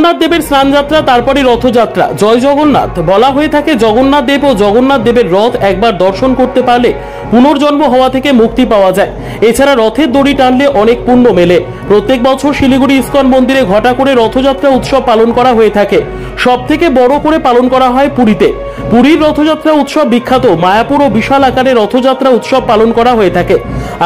জগন্নাথ দেবের স্নানযাত্রা, তারপরে রথযাত্রা। জয় জগন্নাথ বলা হয়ে থাকে। জগন্নাথ দেব ও জগন্নাথ দেবের রথ একবার দর্শন করতে পারলে পুনর্জন্ম হওয়া থেকে মুক্তি পাওয়া যায়। এছাড়া রথের দড়ি টানলে অনেক পুণ্য মেলে। প্রত্যেক বছর শিলিগুড়ি ইস্কন মন্দিরে ঘটা করে রথযাত্রা উৎসব পালন করা হয়ে থাকে। সব থেকে বড় করে পালন করা হয় পুরীতে। পুরীর রথযাত্রা উৎসব বিখ্যাত। মায়াপুর ও বিশাল আকারে রথযাত্রা উৎসব পালন করা হয়ে থাকে।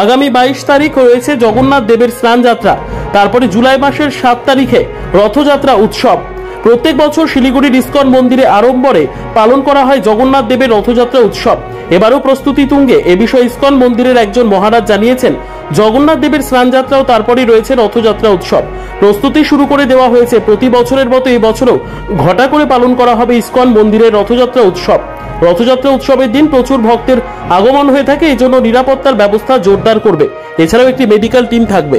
আগামী 22 তারিখ রয়েছে জগন্নাথ দেবের স্নানযাত্রা, তারপরে জুলাই মাসের 7 তারিখে রথযাত্রা উৎসব। প্রত্যেক বছর শিলিগুড়ির ইস্কন মন্দিরে আড়ম্বরে পালন করা হয় জগন্নাথ দেবের রথযাত্রা উৎসব। এবারও প্রস্তুতি তুঙ্গে। এ বিষয়ে ইস্কন মন্দিরের একজন মহারাজ জানিয়েছেন, জগন্নাথ দেবের স্নানযাত্রাও তারপরেই রয়েছে রথযাত্রা উৎসব। প্রস্তুতি শুরু করে দেওয়া হয়েছে। প্রতি বছরের মতো এই বছরও ঘটা করে পালন করা হবে ইস্কন মন্দিরের রথযাত্রা উৎসব। রথযাত্রা উৎসবের দিন প্রচুর ভক্তের আগমন হয়ে থাকে, এজন্য নিরাপত্তার ব্যবস্থা জোরদার করবে। এছাড়াও একটি মেডিকেল টিম থাকবে।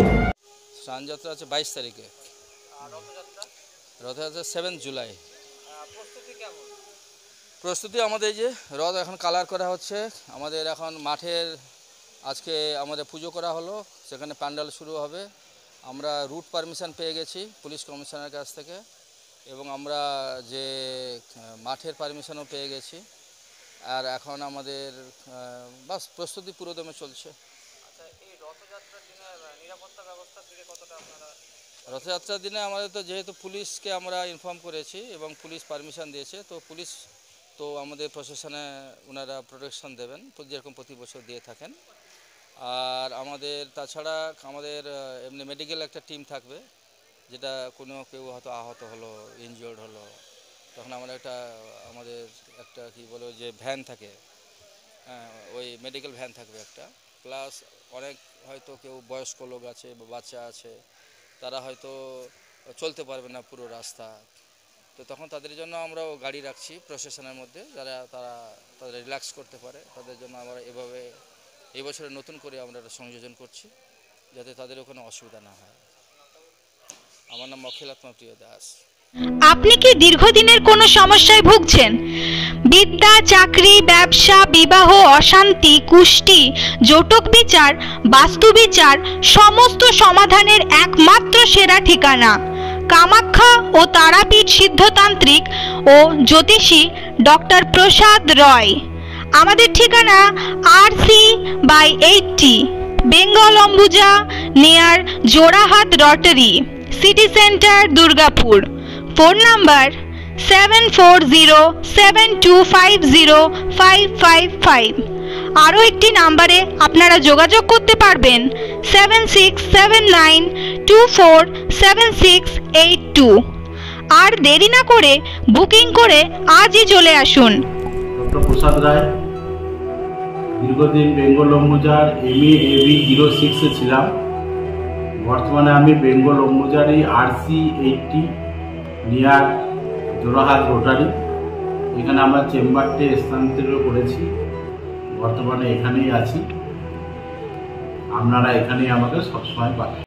স্নানযাত্রা আছে 22 তারিখে, রথযাত্রা 7 জুলাই। প্রস্তুতি আমাদের যে রথ এখন কালার করা হচ্ছে, আমাদের এখন মাঠের আজকে আমাদের পুজো করা হলো, সেখানে প্যান্ডেল শুরু হবে। আমরা রুট পারমিশন পেয়ে গেছি পুলিশ কমিশনারের কাছ থেকে, এবং আমরা যে মাঠের পারমিশনও পেয়ে গেছি। আর এখন আমাদের বাস প্রস্তুতি পুরোদমে চলছে। আচ্ছা, এই রথযাত্রার দিনে নিরাপত্তা ব্যবস্থার দিকে কতটা আপনারা? রথযাত্রার দিনে আমাদের তো যেহেতু পুলিশকে আমরা ইনফর্ম করেছি এবং পুলিশ পারমিশন দিয়েছে, তো পুলিশ তো আমাদের প্রশাসনে ওনারা প্রোটেকশন দেবেন, যেরকম প্রতি বছর দিয়ে থাকেন। আর আমাদের তাছাড়া আমাদের এমনি মেডিকেল একটা টিম থাকবে, যেটা কোনো কেউ হয়তো আহত হলো, ইনজিওর্ড হলো, তখন আমরা আমাদের একটা কি বলে যে ভ্যান থাকে, ওই মেডিকেল ভ্যান থাকবে একটা। প্লাস অনেক হয়তো কেউ বয়স্ক লোক আছে বা বাচ্চা আছে, তারা হয়তো চলতে পারবে না পুরো রাস্তা, তো তখন তাদের জন্য আমরাও গাড়ি রাখছি প্রশাসনের মধ্যে, তাদের রিল্যাক্স করতে পারে। তাদের জন্য আমরা এভাবে এই বছরে নতুন করে আমরা সংযোজন করছি, যাতে তাদেরও কোনো অসুবিধা না হয়। আমার নাম অখিলাত্মা প্রিয় দাস। আপনি কি দীর্ঘদিনের কোনো সমস্যায় ভুগছেন? বিদ্যা, চাকরি, ব্যবসা, বিবাহ, অশান্তি, কুষ্টি, জটক বিচার, বাস্তু বিচার, সমস্ত সমাধানের একমাত্র সেরা ঠিকানা কামাখ্যা ও তারাপীঠ সিদ্ধতান্ত্রিক ও জ্যোতিষী ডক্টর প্রসাদ রয়। আমাদের ঠিকানা RC/80 Bengal Ambuja, near Jorhat Rotary, city centre, Durgapur. Phone number 7407250555। আরও একটি নাম্বারে আপনারা যোগাযোগ করতে পারবেন 7679247682। আর দেরি না করে বুকিং করে আজই চলে আসুন। ডক্টর প্রসাদ রায়, দীর্ঘদিন বেঙ্গল অম্বুজার MA/AB 06-এ ছিলাম। বর্তমানে আমি বেঙ্গল অম্বুজারই RC/80 নিয়ার জোড়াহাট রোটারি, এখানে আমার চেম্বারটি স্থানান্তরিত করেছি। বর্তমানে এখানেই আছি। আপনারা এখানেই আমাকে সবসময় পাবেন।